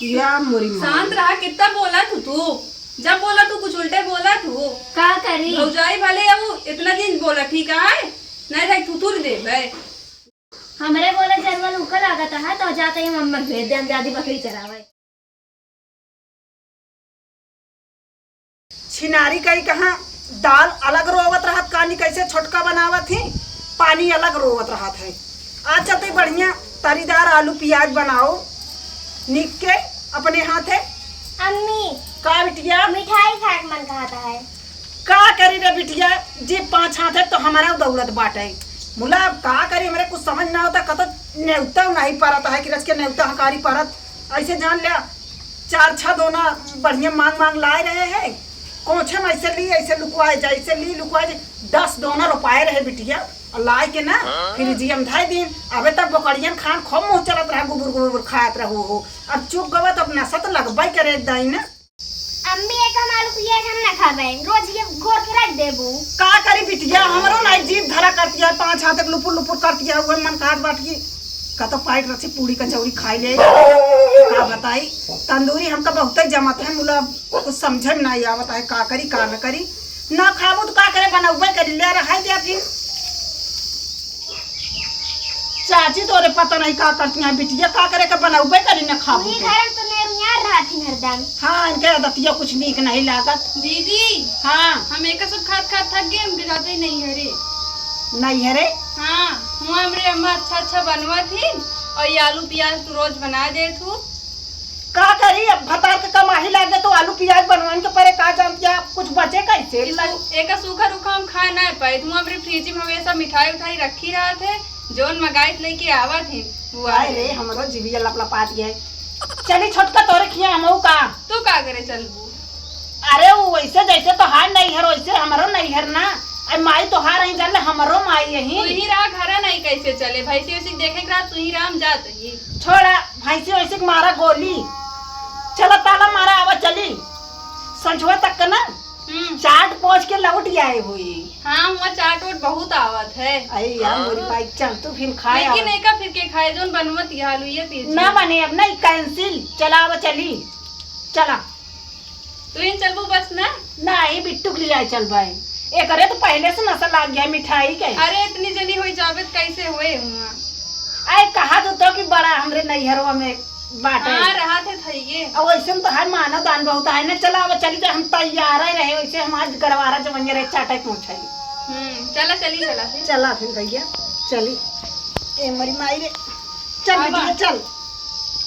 या मोरी शांत रहा। कितना बोला तू जब बोला तू कुछ उल्टे बोला तू का करी भौजाई भले अब इतना दिन बोला ठीक है नहीं रह तू तुर दे भाई हमरे बोले जरवल उकल लागत है तो जाते ही मम्मा भेज दे हम जादी बकरी चरावे। छिनारी कई कहाँ दाल अलग रोवत रहत कानी कैसे छोटका बनावत ही पानी अलग रोवत रहत है। आज चलते बढ़िया तरीदार आलू प्याज बनाओ निक के अपने हाथे। अम्मी का बिटिया मिठाई खाए के मन कहता है। का करी रे बिटिया जी 5 हाथ है तो हमारा दौलत बाटे मुला का करी हमारे कुछ समझ ना होता कतो नेवता नहीं पारत है कि रच के नेवता हकारी पारत ऐसे जान लिया 4-6 दोना बढ़िया मांग मांग लाए रहे हैं कोछे में ऐसे ली ऐसे लुकवाए जाए ऐसे ली लुकवाए जाए 10 दोना रुपाए रहे बिटिया और लाए के ना फिर जी हम धाई दिन अबे तक बकरियन खान खूब मुँह चलत रहा गुबुर गुबुर खात रहो हो अब चुप गवा तो अपना सत लगबाई करे दाई ना। अम्मी एक हम आलू प्याज हम ना खाबे रोज ये घोर के रख देबू। का करी बिटिया हमरो नहीं जीभ धरा करती है 5 हाथ तक लुपुर लुपुर करती है वो मन काट बाट की का तो पाइट रची पूड़ी कचौड़ी खाई ले का बताई तंदूरी हमका बहुत ही जमत है मुला कुछ समझ में नहीं आवत है का करी का न करी ना खाबो तो का करे बनाऊबे करी ले रहा है फिर चाची तोरे पता नहीं का करती है बिटिया का करे का बनाऊबे करी ना खाबो वही घर में तो नेरुयार रहती हरदम। हाँ इनके आदतिया कुछ नीक नहीं लागत। दीदी हाँ हम एक सब खात खात थक गए हमके जाते ही नहीं है रे। नहीं है रे हाँ हुआ हमरे अम्मा अच्छा बनवा थी और ये आलू प्याज तू रोज बना दे तू का करी अब भतार के कमाही लागे तो आलू प्याज बनवाने के परे का जानती है कुछ बचे कैसे एक सूखा रूखा हम खा ना पाए तुम हमरे फ्रिज में हमेशा मिठाई उठाई रखी रहा थे जोन मंगाई लेके आवा थे वो आए रे हमरो जीविया लपलपा दिया है। चली छोटका तोरे खिया हमहू का तू का करे चलबू। अरे वो वैसे जैसे तो हार नहीं है वैसे हमारो नहीं है ना अब माई तो हार नहीं जान ले हमारो माई यही तू ही रहा घरा नहीं कैसे चले भैंसी वैसी देखे रहा तू ही राम जात ही छोड़ा भैंसी वैसे मारा गोली चला ताला मारा आवा चली संझवा तक का ना चाट पहुंच के लौट आए हुई। हाँ वहाँ चाट वोट बहुत आवत है। अरे यार मेरी बाइक चल तू फिर खाए लेकिन एक फिर के खाए जोन बनवत ये आलू ये पीछे ना बने अब नहीं कैंसिल चला अब चली चला तू इन चलबू बस ना नहीं बिट्टू के लिए चल भाई एक अरे तो पहले से नशा लग गया मिठाई के। अरे इतनी जनी हुई जावेद कैसे हुए हुआ अरे कहा तो कि बड़ा हमरे नैहरवा में बाटे हाँ रहा थे थइए और वैसे तो हर मानव दान बहुत है ना चला अब चली हम तैयार ही रहे वैसे हम आज गरवारा जमंगे रहे चाटे पहुंचाई चला फिर चला फिर भैया चली ए मरी माई रे चल बेटी चल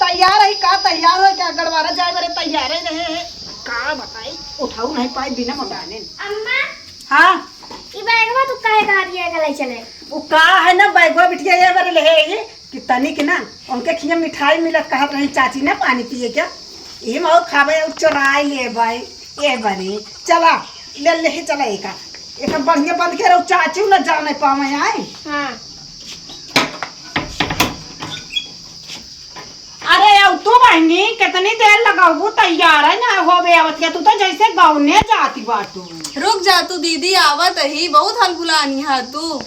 तैयार है का तैयार हो क्या गरवारा जाए मेरे तैयार ही रहे हैं का बताई उठाऊ नहीं पाई बिना मगाने। अम्मा हाँ ई बैगवा तू काहे कहा दिया गले चले वो का है ना बैगवा बिटिया ये बारे ले ये कि तनिक ना उनके खिया मिठाई मिलत कहत रही चाची ना पानी पिए क्या ये मऊ खावे और चोराई ले भाई ये बनी चला ले ही चला एक बढ़िया बंद के रहो चाची ना जाने पावे आए। हां अरे अब तू बहनी कितनी देर लगाऊ तैयार है ना हो बे आवत तू तो जैसे गाँव जाती बाटू रुक जा तू दीदी आवत ही बहुत हलफुलानी है तू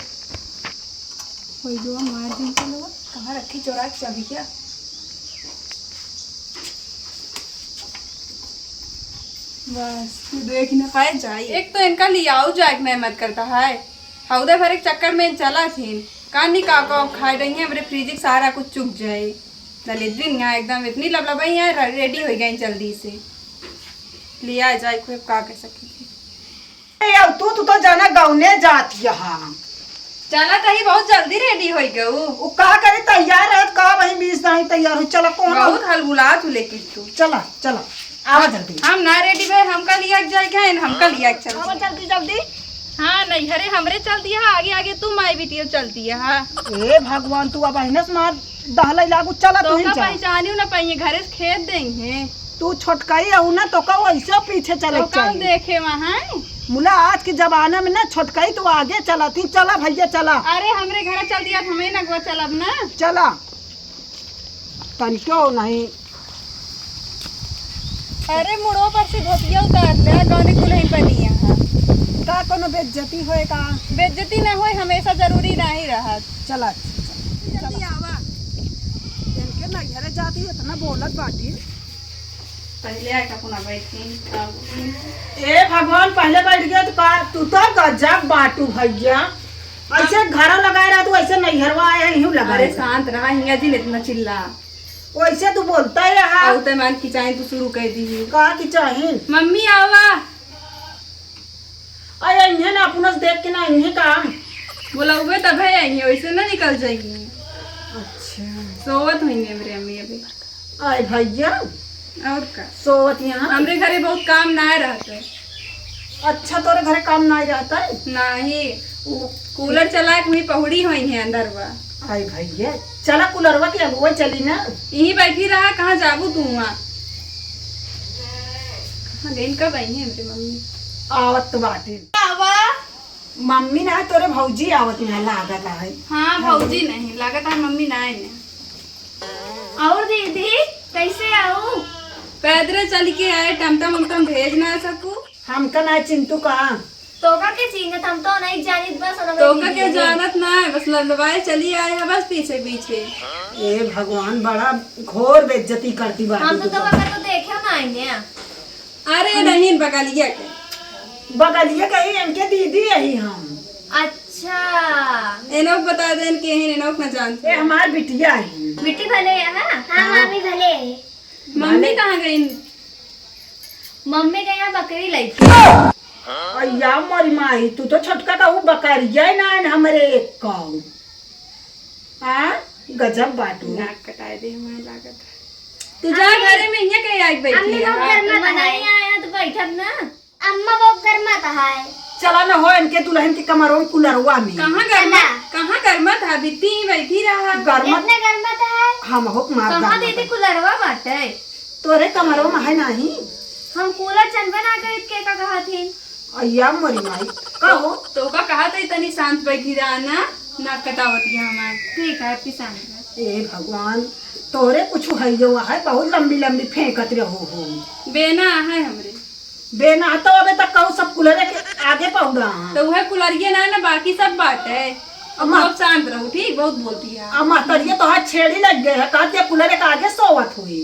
कोई जो मार दी चलो कहाँ रखी चोरा के चाबी क्या बस तू देख ना पाए जाए एक तो इनका लियाओ जाए नहीं मत करता है हौदे भर एक चक्कर में चला थी कानी काका खाए रही है मेरे फ्रिज सारा कुछ चुक जाए ललित यहाँ एकदम इतनी लबलबाई यहाँ रेडी हो गई जल्दी से लिया जाए कोई का कह सकी थी। अब तू तो जाना गाँव जाती यहाँ चला तही बहुत जल्दी रेडी हो गऊ वो का करे तैयार है का वही 20 नहीं तैयार हो चला कौन बहुत हलबुला तू लेकिन तू चला चला आवा जल्दी हम ना रेडी भाई हमका लिया जाएगा हमका लिया चल आवा जल्दी जल्दी। हाँ नहीं अरे हमरे चलती है आगे आगे तू माई बिटिया चलती है। हाँ ए भगवान तू अब हिनस मार दहलाई लागू चला तू ही चल पहचानी ना पाइए घरे से खेत देंगे तू छोटकाई हो ना तो का वैसे पीछे चले तो देखे वहाँ मुला आज के जमाना में ना छोटकाई तो आगे चला थी चला भैया चला। अरे हमरे घर चल दिया हमें ना गो चलब ना चला तन क्यों नहीं। अरे मुड़ो पर से धोतिया उतार ले गाने को नहीं बनी यहाँ का कोनो बेइज्जती होएगा बेइज्जती ना होए हमेशा जरूरी नहीं रहा। चला जल्दी आवा इनके ना घरे जाती है इतना बोलत बाटी पहले आके अपना बैठी। ए भगवान, पहले बैठ गया तो का तू तो गजब बाटू भैया। ऐसे घर लगाए रहा तू, ऐसे नैहरवा आया यूं लगा अरे शांत रहा हिंगा जी इतना चिल्ला। वैसे तू बोलता है यहाँ आउ तो मान खिंचाई तू शुरू कर दी। का की चाहिए मम्मी आवा। अरे इन्हें ना अपना देख के ना इन्हें का बोला हुए तब है यही वैसे ना निकल जाएगी। अच्छा सोवत होंगे मेरे अम्मी अभी। अरे भैया और का सोवत यहाँ हमरे घरे बहुत काम ना रहते। अच्छा तोरे घरे काम नहीं रहता है नहीं कूलर चला के वही पहुड़ी हुई है अंदर बा। अरे भैया चला कुलरवा के अगुआ चली ना। यहीं बैठी रहा कहाँ जाबू तू वहाँ। कहाँ गई कब आई है मेरी मम्मी। आवत तो बाटे आवा। मम्मी ना तोरे भौजी आवत ना लागत है। हाँ भौजी नहीं लागत है मम्मी ना आई। और दीदी कैसे आऊँ? पैदरे चल के आए टमटम उमटम भेज ना सकू। हमका ना चिंतु का तोका के चिंगत हम तो नहीं जानित बस तो के जानत ना है बस लड़वाए चली आए है बस पीछे पीछे। ए भगवान बड़ा घोर बेइज्जती करती बात हम तो तोका को देखे ना आएंगे। अरे नहीं बगलिया के बगलिए कही इनके दीदी यही हम। अच्छा एनोक बता देन के हैं एनोक न जानते। ए हमार बिटिया है। बेटी भले है। हाँ मम्मी भले। मम्मी कहाँ गई। मम्मी के यहाँ बकरी लाई थी। अय्या मोरी माई तू तो छोटका का वो बकरिया ना हमरे एक काऊ। हाँ गजब बाटू नाक कटाए दे हमारे लागत। तू जा घरे में यहाँ कहीं आई बैठी है। बनाई आया तो बैठक ना। अम्मा बहुत गर्मा है। चला ना हो इनके दुल्हन के कमरों कुलरवा में। कहाँ गर्मा था बित्ती ही बैठी रहा। गर्मा गर्मा है। हम हो मार कहाँ दीदी कुलरवा बाटे। तोरे कमरों में है नहीं। हम कूलर चंदन आ गए के का कहा थी। अय्या मोरी माई कहो तो का कहा था इतनी शांत बैठी रहा ना नाक कटावती है हमारे। ठीक है पिसान। ए भगवान तोरे कुछ है जो है बहुत लंबी लंबी फेंकत रहो हो। बेना है हमरे। बेना तो अबे तक कहूँ सब कुलरे के आगे पहुँचा। तो वह कुलरिये ना बाकी सब बात है। अब आप शांत रहो ठीक बहुत बोलती है। अब मातरिये तो हाथ छेड़ी लग गए है कहते कुलरे के आगे सोवत हुई।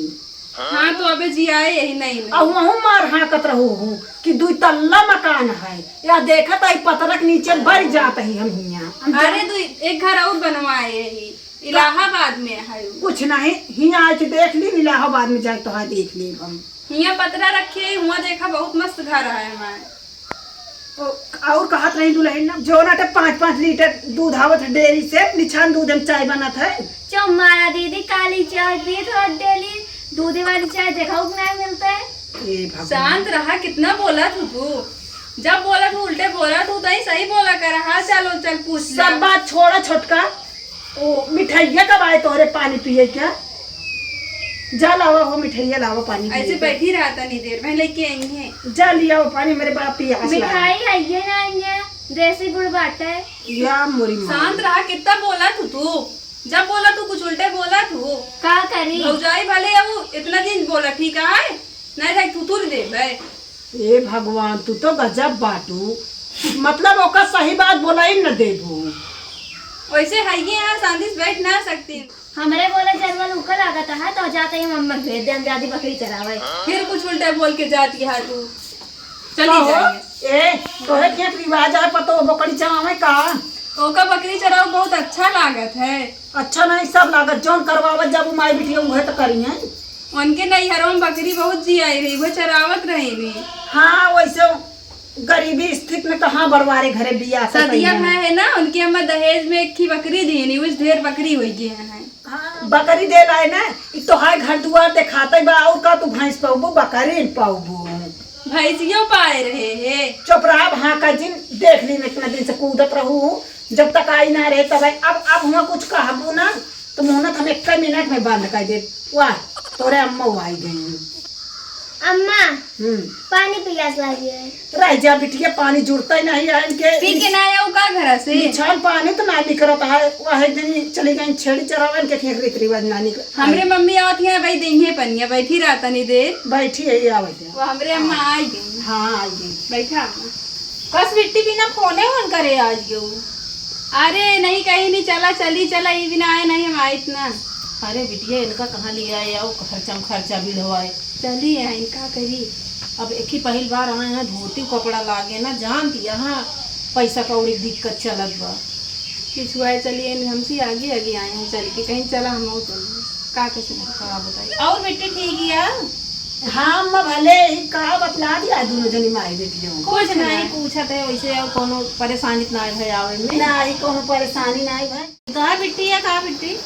हाँ तो अबे जी आए यही नहीं अब वहाँ मार हाकत रहो हूँ कि 2 तल्ला मकान है या देखत आई पतरक नीचे बढ़ जात ही हम हिया। अरे तू एक घर और बनवाए यही इलाहाबाद में है। कुछ नहीं हिया आज देख ली इलाहाबाद में जाए तो हाँ देख ली हम। हिया पतरा रखे हुआ देखा बहुत मस्त घर है हमारे। और कहत नहीं दुल्हन ना जो ना 5-5 लीटर दूध आवत डेयरी से निछान दूध में चाय बनत है। जो मारा दीदी काली चाय पी थोड़ा डेली दूध वाली चाय देखा नहीं मिलता है। शांत रहा कितना बोला तू जब बोला तू उल्टे बोला तू तो सही बोला कर। हाँ चलो चल पूछ सब बात छोड़ा छोटका। ओ मिठाइया कब आए तोरे पानी पिए क्या। जा लावा हो मिठाइया लावा पानी ऐसे बैठी रहा था नहीं देर में लेके आई है। जा लिया वो पानी मेरे बड़ा पियास मिठाई है ना ये देसी गुड़ बाटा है। या मोरी शांत रहा कितना बोला तू जब बोला तू कुछ उल्टे बोला तू का करी भौजाई भले अब इतना दिन बोला ठीक है नहीं था तू तुर दे भाई। ए भगवान तू तो गजब बाटू मतलब ओका सही बात बोला ही न देबू। वैसे है ये यहाँ शांति से बैठ ना सकती। हमरे बोले जरवा उकल लागत है तो जाते ही मम्मा भेज दे हम दादी बकरी चरावे। फिर कुछ उल्टे बोल के जाती है तू चली जाएंगे। ए तोरे क्या रिवाज है पतो बकरी चरावे का। ओका बकरी चराओ बहुत अच्छा लागत है। अच्छा नहीं सब लागत जौन करवावत जब माई बिटिया उहे तो करी है। उनके नैहरों में बकरी बहुत जी आई रही वो चरावत रही भी। हाँ वैसे गरीबी स्थिति में कहाँ बरवारे घरे बिया सदिया है ना उनकी अम्मा दहेज में एक ही बकरी दी नहीं उस ढेर बकरी हुई है। हाँ, बकरी दे रहा है ना तो हाय घर दुआर दिखाते बा और का तू भैंस पाऊबू बकरी पाऊबू। भैंसियों पाए रहे है। चुप रहा हाँ का जिन देख ली इतना दिन से कूदत रहू जब तक आई ना रहे तब अब हुआ कुछ कहबू ना तो मोहनत हम 1 मिनट में बंद कर दे। वाह तोरे अम्मा आई गई। अम्मा पानी पियास लगी है। रह जा बिटिया पानी जुड़ता ही नहीं है इनके पी के ना आया का घर से निछान पानी तो ना निकलत है। वह दिन चली गई छेड़ी चरावन के खेत रीति रिवाज ना निकल। हमरे मम्मी आवत है भाई देंगे पनिया बैठी रहा तनी देर बैठी है आवत है। वो हमरे अम्मा आई गई। हाँ आई गई बैठा अम्मा। बस बिट्टी बिना फोने ऑन करे आज गयो। अरे नहीं कहीं नहीं चला चली चला ये बिना आए नहीं हम आए इतना। अरे बिटिया इनका कहाँ लिया है खर्चा भी हवाए चली है इनका करी। अब एक ही पहली बार आए हैं, धोती कपड़ा लागे ना जान दिया। हाँ पैसा कौड़ी की दिक्कत चलत बा। पिछुआए चलिए हमसे आगे आगे आए हैं चल के कहीं चला हम चलिए का कैसे का बताइए और बेटी ठीक है? हाँ अम्मा भले ही का बतला दिया दोनों जनी माई बेटियों कुछ नहीं पूछत है वैसे, और कोनो परेशानी ना है आवे में? नहीं कोनो परेशानी नहीं भाई। कहाँ बिट्टी है कहाँ बिट्टी?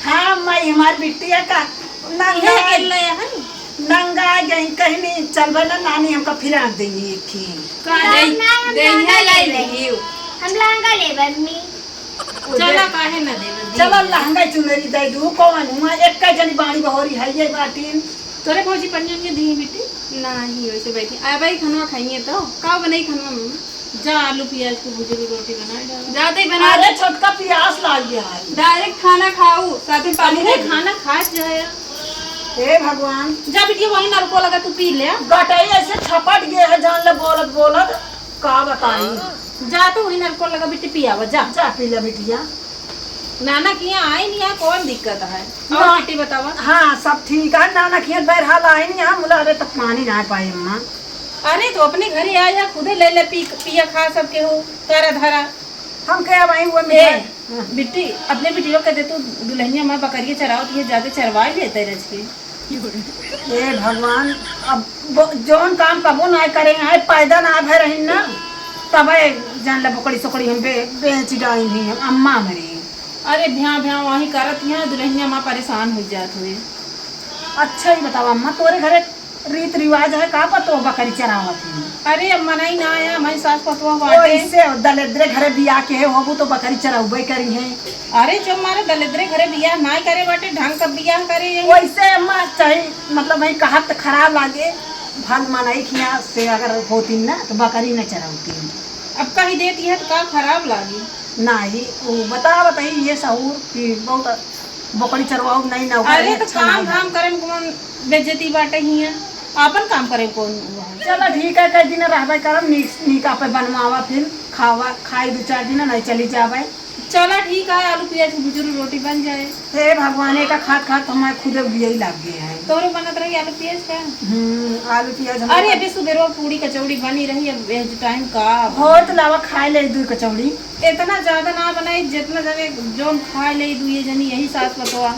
हाँ अम्मा हमारी बिटिया का नंगा गई कहीं नहीं चलबे ना नानी हमका फिरा देंगी एक ही। हम लहंगा लेबर में चला काहे ना देवे? चलो लहंगा चुनरी दे दू कौन हुआ एक का जनी बाणी बहोरी है ये बाटीन। तोरे भौजी पंजन के दी बेटी? नहीं वैसे बैठी आ भाई खाना खाइए तो का बनाई खाना में? जा आलू प्याज की भुजी रोटी बना डाल। जाते ही बना अरे छोटका प्यास लाग गया है। डायरेक्ट खाना खाऊ साथ में पानी अरे दे। खाना खा जाए। हे भगवान जा बेटी वही नलको लगा तू पी ले। गटाई ऐसे छपट गए है जान ले बोलत बोलत का बताई। जा तो वही नलको लगा बेटी पियावा जा। जा पी ले बिटिया। नाना की यहाँ आई नहीं, यहाँ कौन दिक्कत है? और ना। बेटी बतावा। हाँ सब ठीक है नाना खियत बहरहाल आए नहीं यहाँ मुला अरे तक पानी ना पाए अम्मा। अरे तो अपने घर ही आ जा, खुदे ले ले पिया खा सबके हो तारा धारा। हम क्या भाई हुआ बिट्टी अपने बिटियों कहते तू दुल्हनिया माँ बकरिया चराओ तो ये ज्यादा चरवा लेते रज के। हे भगवान अब जौन काम कबो ना करे है पैदा ना भर रही ना तब जान ले बकड़ी सकड़ी हम बेच डाली भी अम्मा मरी। अरे भ्या भ्या वही करत यहाँ दुल्हनिया माँ परेशान हो जात हुए। अच्छा ही बताओ अम्मा तोरे घरे रीत रिवाज है का पतो बकरी चरावत है? अरे अब मनाई ना आया हमारी सास पतवा बाटे। ओइसे दलेद्रे घरे बिया के होबू तो बकरी चराउबे करी है। अरे जो हमारे दलिद्रे घरे बियाह ना करे बाटे ढंग का बियाह करे यही। वैसे अम्मा चाहे मतलब भाई कहा तो खराब लागे भल मनाई खिया से अगर होती ना तो बकरी न चराउती। अब कही देती है तो का खराब लागी? नहीं वो बताइए ये सहूर कि बहुत बकरी चरवाओ नहीं ना। अरे तो काम धाम करे में कौन बेइज्जती बाटे हिया, आपन काम करे कौन? चलो ठीक है कई दिन रहबे करम नीका पे बनवावा फिर खावा खाई 2-4 दिन नहीं चली जावे। चला ठीक है आलू प्याज की भुजरी रोटी बन जाए। हे भगवान का खात खात हमारे खुद बिया ही लग गए हैं। तोरे बनत रही आलू प्याज का? आलू प्याज अरे अभी सुबह पूड़ी कचौड़ी बनी रही अब वेज टाइम का बहुत लावा खाए ले 2 कचौड़ी। इतना ज्यादा ना बनाई जितना जने जो खाए ले 2 जनी यही सास पतवा।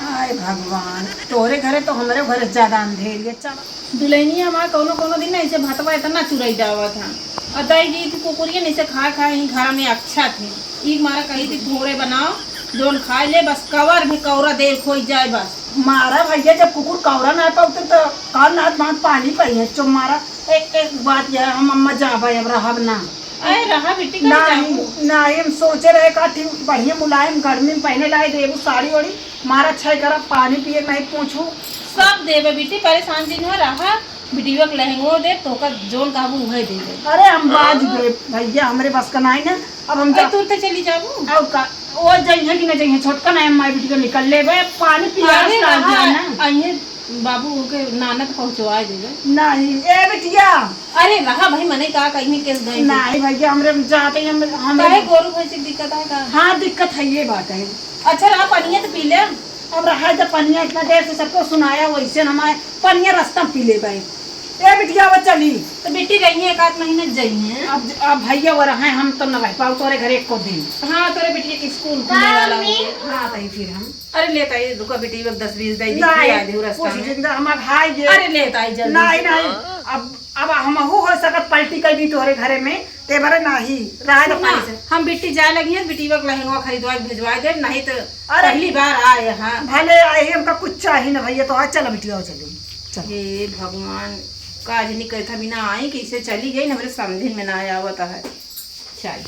हाय भगवान तोरे घरे तो हमारे घरे ज्यादा अंधेर है। चलो दुल्हनिया माँ कोनो कोनो दिन ना ऐसे भातवा इतना चुराई जावा था और दाई जी थी कुकुरिया नहीं से खा खा ही घर में अच्छा थे। एक मारा कही थी थोड़े बनाओ जोन खाए ले बस कवर भी कौरा देर खोई जाए बस। मारा भैया जब कुकुर कौरा ना पाते तो काल नाथ बांध पानी पाई है चुम मारा। एक बात यह हम अम्मा जाबे अब रहब ना। अरे रहा बेटी का नहीं हम सोचे रहे का ठीक बढ़िया मुलायम गर्मी में पहने लाए देबू साड़ी वाड़ी मारा अच्छा करा पानी पिए नहीं पूछू सब देवे बेटी परेशान दिन है रहा बिटिया के लहंगो दे तो का जोन काबू वही दे दे। अरे हम बाज गए भैया हमरे बस का नहीं ना अब हम तू तो चली जाबू अब का वो जाइए कि ना जाइए छोटका ना माई बेटी को निकल ले बे पानी पिया ना आइए बाबू के नानक पहुंचवा देवे। नहीं ए बेटिया अरे रहा भाई मने का कहीं केस गए नहीं भैया हमरे जाते हम काहे गोरू भैंस की दिक्कत है का? हाँ दिक्कत है ये बात है। अच्छा रहा पानी तो पी ले। अब रहा जब पनिया इतना देर से सबको सुनाया वैसे हमारे पनिया रास्ता पी ले गए। ए बिटिया वो चली तो बेटी रही है 1 महीने जाइए। अब भैया वो रहे हम तो न रह पाओ तोरे घर 1 दिन। हाँ तोरे बेटी के स्कूल खुलने वाला है। हाँ तही फिर हम अरे लेता ही रुका बेटी 10-20 दे दी आ दे रास्ता में। जिंदा हम भाई गे अरे लेता ही जल्दी नहीं अब हम हो सकत पलटी कर दी तोरे घरे में ते बारे नहीं रहा तो पानी से हम बेटी जाए लगी है बेटी वक लहंगा खरीदवा भेजवा दे नहीं तो पहली बार आए। हाँ भले आए हमका कुछ चाहिए ना भैया तो आज चलो बिटिया चलो चल। हे भगवान काज नहीं कहता बिना आई कैसे चली गई हमारे समझ में ना आवता है। चाहिए